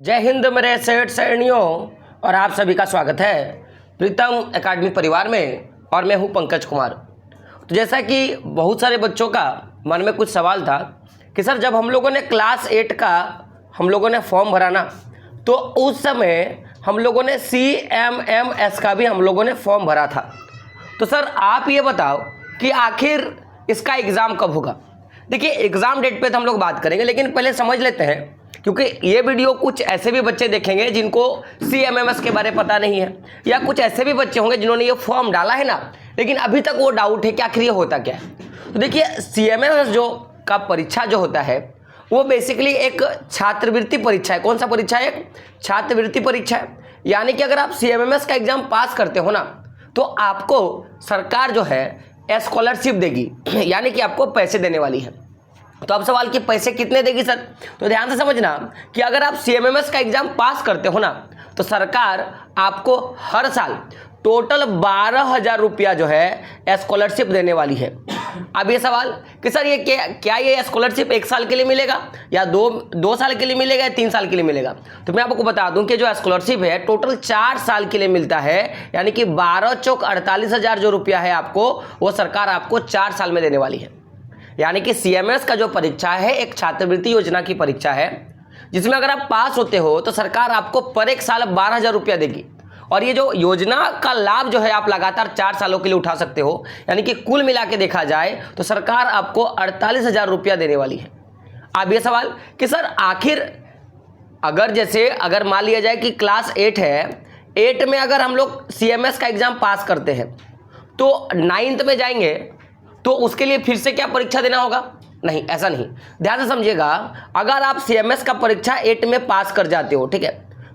जय हिंद मेरे सेठ सैनियों, और आप सभी का स्वागत है प्रीतम एकेडमी परिवार में। और मैं हूं पंकज कुमार। तो जैसा कि बहुत सारे बच्चों का मन में कुछ सवाल था कि सर जब हम लोगों ने क्लास 8 का हम लोगों ने फॉर्म भरा ना, तो उस समय हम लोगों ने CMMS का भी हम लोगों ने फॉर्म भरा था। तो सर आप ये बताओ कि आखिर इसका एग्ज़ाम कब होगा। देखिए एग्ज़ाम डेट पे तो हम लोग बात करेंगे, लेकिन पहले समझ लेते हैं, क्योंकि ये वीडियो कुछ ऐसे भी बच्चे देखेंगे जिनको CMMS के बारे में पता नहीं है, या कुछ ऐसे भी बच्चे होंगे जिन्होंने ये फॉर्म डाला है ना, लेकिन अभी तक वो डाउट है कि आखिर ये होता क्या है। तो देखिए CMMS जो का परीक्षा जो होता है वो बेसिकली एक छात्रवृत्ति परीक्षा है। कौन सा परीक्षा है? एक छात्रवृत्ति परीक्षा है। यानी कि अगर आप CMMS का एग्जाम पास करते हो ना, तो आपको सरकार जो है स्कॉलरशिप देगी, यानी कि आपको पैसे देने वाली है। तो अब सवाल कि पैसे कितने देगी सर, तो ध्यान से समझना कि अगर आप CMMS का एग्जाम पास करते हो ना, तो सरकार आपको हर साल टोटल 12,000 रुपया जो है स्कॉलरशिप देने वाली है। अब ये सवाल कि सर ये क्या ये स्कॉलरशिप 1 साल के लिए मिलेगा, या दो साल के लिए मिलेगा, या 3 साल के लिए मिलेगा? तो मैं आपको बता दूं कि जो स्कॉलरशिप है टोटल 4 साल के लिए मिलता है। यानी कि 12 चौक 48,000 जो रुपया है आपको, वो सरकार आपको 4 साल में देने वाली है। यानी कि CMMS का जो परीक्षा है एक छात्रवृत्ति योजना की परीक्षा है, जिसमें अगर आप पास होते हो तो सरकार आपको पर 1 साल 12,000 रुपया देगी। और ये जो योजना का लाभ जो है आप लगातार 4 सालों के लिए उठा सकते हो। यानी कि कुल मिला के देखा जाए तो सरकार आपको 48,000 रुपया देने वाली है। अब ये सवाल कि सर आखिर अगर मान लिया जाए कि क्लास 8 है, 8 में अगर हम लोग CMMS का एग्जाम पास करते हैं तो 9th में जाएंगे तो उसके लिए फिर से क्या परीक्षा देना होगा? नहीं, ऐसा नहीं। ध्यान से समझिएगा, अगर आप CMMS का परीक्षा 8 में पास कर जाते हो, ठीक है,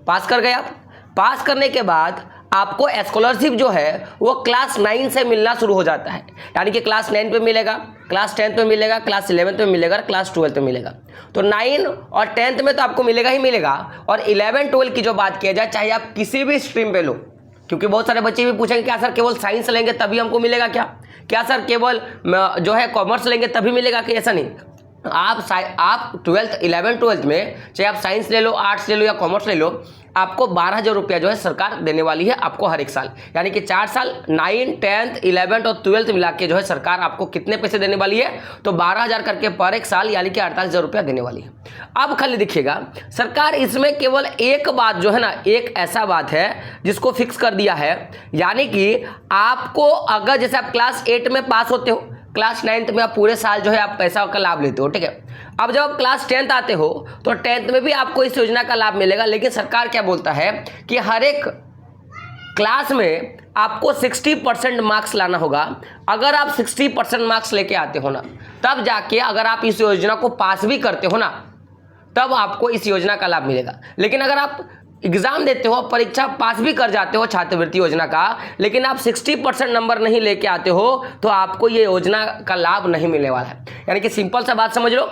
पास कर गए आप, पास करने के बाद आपको स्कॉलरशिप जो है वो क्लास 9 से मिलना शुरू हो जाता है। यानी कि क्लास 9 पे मिलेगा, क्लास 10th में मिलेगा, क्लास 11th में मिलेगा, क्लास 12th में मिलेगा। तो 9 और 10th में तो आपको मिलेगा ही मिलेगा। और 11 12 की जो बात किया जाए, चाहे आप किसी भी स्ट्रीम पे लो, क्योंकि बहुत सारे बच्चे भी पूछेंगे क्या सर केवल साइंस लेंगे तभी हमको मिलेगा क्या सर केवल जो है कॉमर्स लेंगे तभी मिलेगा? कि ऐसा नहीं। आप 11 12 में चाहे आप साइंस ले लो, आर्ट्स ले लो, या कॉमर्स ले लो, आपको 12,000 रुपया जो है सरकार देने वाली है आपको हर 1 साल। यानी कि 4 साल 9, 10th, 11th और 12th मिला के जो है सरकार आपको कितने पैसे देने वाली है? तो 12,000 करके पर 1 साल, यानी कि 48,000 रुपया देने वाली है। अब खाली देखिएगा, सरकार इसमें केवल एक बात जो है ना, एक ऐसा बात है जिसको फिक्स कर दिया है। यानी कि आपको अगर जैसे आप क्लास 8 में पास होते हो, क्लास 9th में आप पूरे साल जो है आप पैसा का लाभ लेते हो, ठीक है। अब जब आप क्लास 10th आते हो तो 10th में भी आपको इस योजना का लाभ मिलेगा। लेकिन सरकार क्या बोलता है कि हर एक क्लास में आपको 60% मार्क्स लाना होगा। अगर आप 60% मार्क्स लेके आते हो ना, तब जाके अगर आप इस योजना को पास भी करते हो ना, तब आपको इस योजना का लाभ मिलेगा। लेकिन अगर आप एग्जाम देते हो, परीक्षा पास भी कर जाते हो छात्रवृत्ति योजना का, लेकिन आप 60% नंबर नहीं लेके आते हो, तो आपको ये योजना का लाभ नहीं मिलने वाला है। यानी कि सिंपल सा बात समझ लो,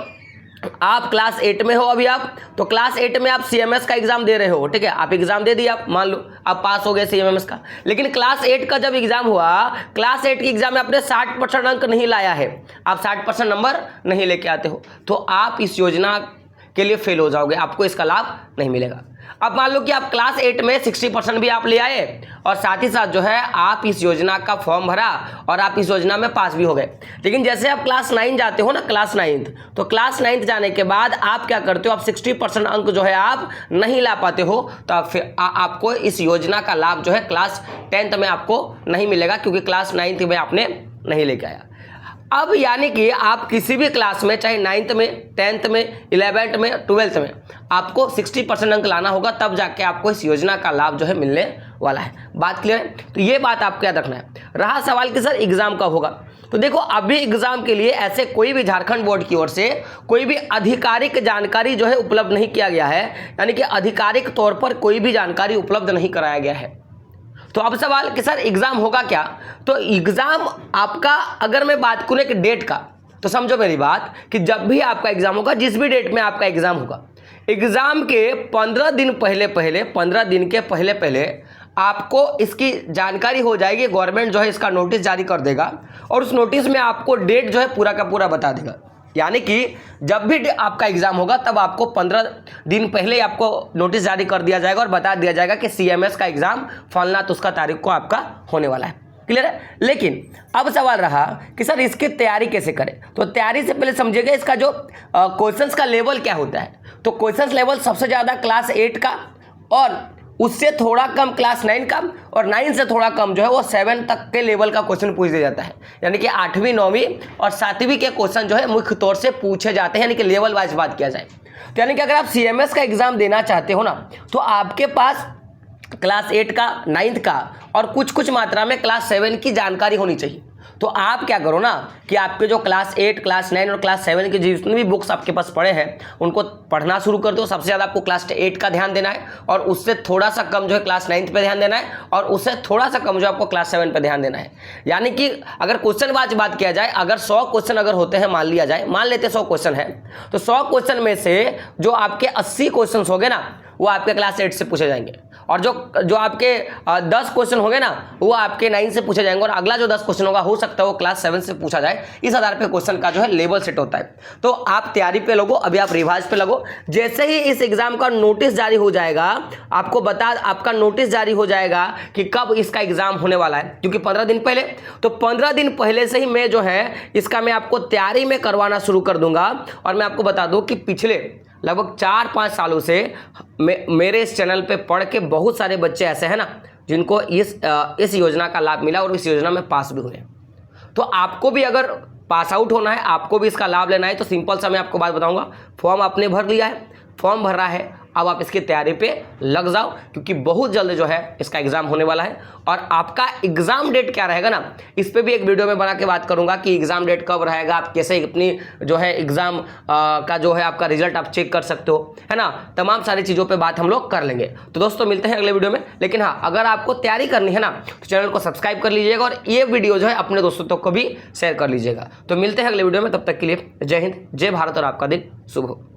आप क्लास 8 में हो अभी आप, तो क्लास 8 में आप CMMS का एग्जाम दे रहे हो, ठीक है, आप एग्जाम दे दिए, आप मान लो आप पास हो गए CMMS का। लेकिन क्लास 8 का जब एग्जाम हुआ, क्लास 8 के एग्जाम में आपने 60% अंक नहीं लाया है, आप 60% नंबर नहीं लेके आते हो, तो आप इस योजना के लिए फेल हो जाओगे, आपको इसका लाभ नहीं मिलेगा। अब मान लो कि आप क्लास 8 में 60% भी आप ले आए, और साथ ही साथ जो है आप इस योजना का फॉर्म भरा और आप इस योजना में पास भी हो गए। लेकिन जैसे आप क्लास 9 जाते हो ना, क्लास 9th, तो क्लास 9th जाने के बाद आप क्या करते हो, आप 60% अंक जो है आप नहीं ला पाते हो, तो आप फिर आपको इस योजना का लाभ जो है क्लास 10th में आपको नहीं मिलेगा, क्योंकि क्लास 9th में आपने नहीं लेके आया। अब यानी कि आप किसी भी क्लास में, चाहे 9th में, 10th में, 11th में, 12th में, आपको 60% अंक लाना होगा, तब जाके आपको इस योजना का लाभ जो है मिलने वाला है। बात क्लियर है? तो ये बात आपको याद रखना है। रहा सवाल कि सर एग्जाम कब होगा, तो देखो अभी एग्जाम के लिए ऐसे कोई भी झारखंड बोर्ड की ओर से कोई भी आधिकारिक जानकारी जो है उपलब्ध नहीं किया गया है। यानी कि आधिकारिक तौर पर कोई भी जानकारी उपलब्ध नहीं कराया गया है। तो अब सवाल कि सर एग्जाम होगा क्या, तो एग्जाम आपका अगर मैं बात करूं एक डेट का, तो समझो मेरी बात कि जब भी आपका एग्जाम होगा, जिस भी डेट में आपका एग्जाम होगा, एग्जाम के 15 दिन पहले आपको इसकी जानकारी हो जाएगी। गवर्नमेंट जो है इसका नोटिस जारी कर देगा, और उस नोटिस में आपको डेट जो है पूरा का पूरा बता देगा। यानी कि जब भी आपका एग्जाम होगा तब आपको 15 दिन पहले ही आपको नोटिस जारी कर दिया जाएगा और बता दिया जाएगा कि CMS का एग्जाम फलना तो उसका तारीख को आपका होने वाला है। क्लियर है। लेकिन अब सवाल रहा कि सर इसकी तैयारी कैसे करें। तो तैयारी से पहले समझिएगा इसका जो क्वेश्चंस का लेवल क्या होता है। तो क्वेश्चंस लेवल सबसे ज़्यादा क्लास 8 का और उससे थोड़ा कम क्लास 9 का और 9 से थोड़ा कम जो है वो 7 तक के लेवल का क्वेश्चन पूछ दिया जाता है। यानी कि 8वीं 9वीं और 7वीं के क्वेश्चन जो है मुख्य तौर से पूछे जाते हैं, यानी कि लेवल वाइज बात किया जाए तो यानी कि अगर आप CMS का एग्जाम देना चाहते हो ना तो आपके पास क्लास 8 का 9th का और कुछ मात्रा में क्लास 7 की जानकारी होनी चाहिए। तो आप क्या करो ना कि आपके जो क्लास 8 क्लास 9 और क्लास 7 के जितने भी बुक्स आपके पास पड़े हैं उनको पढ़ना शुरू कर दो। सबसे ज़्यादा आपको क्लास 8 का ध्यान देना है और उससे थोड़ा सा कम जो है क्लास 9th पे ध्यान देना है और उससे थोड़ा सा कम जो आपको क्लास 7 पे ध्यान देना है। यानी कि अगर क्वेश्चन वाइज बात किया जाए, अगर 100 क्वेश्चन अगर होते हैं, मान लेते 100 क्वेश्चन है तो 100 क्वेश्चन में से जो आपके 80 क्वेश्चन हो गए ना वो आपके क्लास 8 से पूछे जाएंगे और जो आपके 10 क्वेश्चन होंगे ना वो आपके 9 से पूछे जाएंगे और अगला जो 10 क्वेश्चन होगा हो सकता है वो क्लास 7 से पूछा जाए। इस आधार पे क्वेश्चन का जो है लेवल सेट होता है। तो आप तैयारी पे लगो, अभी आप रिवाइज पे लगो। जैसे ही इस एग्जाम का नोटिस जारी हो जाएगा आपका नोटिस जारी हो जाएगा कि कब इसका एग्जाम होने वाला है, क्योंकि 15 दिन पहले, तो 15 दिन पहले से ही मैं जो है इसका मैं आपको तैयारी में करवाना शुरू कर दूंगा। और मैं आपको बता दूं कि पिछले लगभग 4-5 सालों से मेरे इस चैनल पे पढ़ के बहुत सारे बच्चे ऐसे हैं ना जिनको इस योजना का लाभ मिला और इस योजना में पास भी हुए। तो आपको भी अगर पास आउट होना है, आपको भी इसका लाभ लेना है तो सिंपल सा मैं आपको बात बताऊंगा। फॉर्म आपने भर लिया है, फॉर्म भर रहा है, अब आप इसकी तैयारी पे लग जाओ क्योंकि बहुत जल्द जो है इसका एग्जाम होने वाला है। और आपका एग्जाम डेट क्या रहेगा ना इस पे भी एक वीडियो में बना के बात करूंगा कि एग्जाम डेट कब रहेगा, आप कैसे अपनी जो है एग्जाम का जो है आपका रिजल्ट आप चेक कर सकते हो, है ना। तमाम सारी चीज़ों पे बात हम लोग कर लेंगे। तो दोस्तों मिलते हैं अगले वीडियो में। लेकिन हाँ, अगर आपको तैयारी करनी है ना तो चैनल को सब्सक्राइब कर लीजिएगा और ये वीडियो जो है अपने दोस्तों तक को भी शेयर कर लीजिएगा। तो मिलते हैं अगले वीडियो में, तब तक के लिए जय हिंद, जय भारत और आपका दिन शुभ हो।